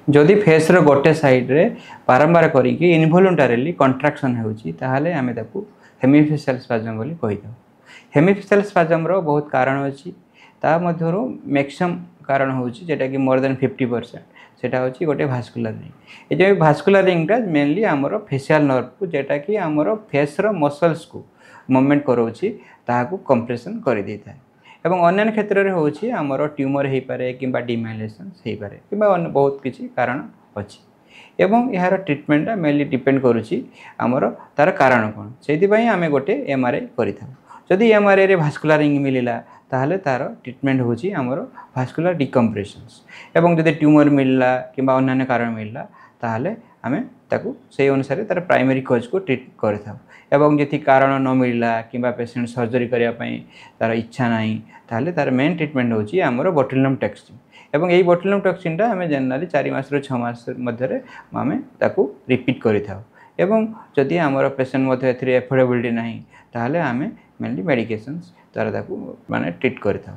जदि फेस रो गोटे साइड रे बारंबार करिकी इनवॉलंटरीली कंट्राक्शन होउची ताहाले आमे ताकू हेमिफेशियल स्पाज्म बोली कहिथाउ। हेमिफेशियल स्पाज्म रो बहुत कारण अछि ता मध्यरो मैक्सिमम कारण होउची जेटा कि मोर देन 50% सेटा होची गोटे भास्कुलर रिंग। ए जे भास्कुलर रिंग रा मेनली हमरो फेशियल नर्व को जेटा कि हमरो फेस रो मसल्स को मूवमेंट करोची ताहाकू कंप्रेशन करि देता है। एवं अन्य क्षेत्र में होची हमरो ट्यूमर हे पारे किबा डिमाइलेशन हे पारे किबा बहुत किछि कारण अछि। एवं यार ट्रीटमेंट मेनली डिपेंड करूची हमरो तार कारण कोन सेति पई आमे गोटे एमआरआई करिथा। जदि एमआरआई रे भास्कुलर रिंग मिलिला ताहले तार ट्रीटमेंट होची हमरो भास्कुलर डिकम्प्रेशंस। एवं जदि ट्यूमर मिलला किबा अन्य कारण मिलला ताहले आमे ताकू से अनुसार तार प्राइमरी कॉज को ट्रीट करथा। एवं जति कारण न मिलला किबा पेशेंट सर्जरी करिया पई तार इच्छा नाही ताहले तार मेन ट्रीटमेंट होची हमरो बोटुलिनम टॉक्सिन। एवं एई बोटुलिनम टॉक्सिन टा हमें जनरली 4 मास रो 6 मास मध्य रे आमे ताकू रिपीट करिथाउ। एवं जदि हमरो पेशेंट मध्य एथरे एफोर्डेबिलिटी नाही ताहले आमे मेनली मेडिकेशंस तार ताकू माने ट्रीट करिथाउ।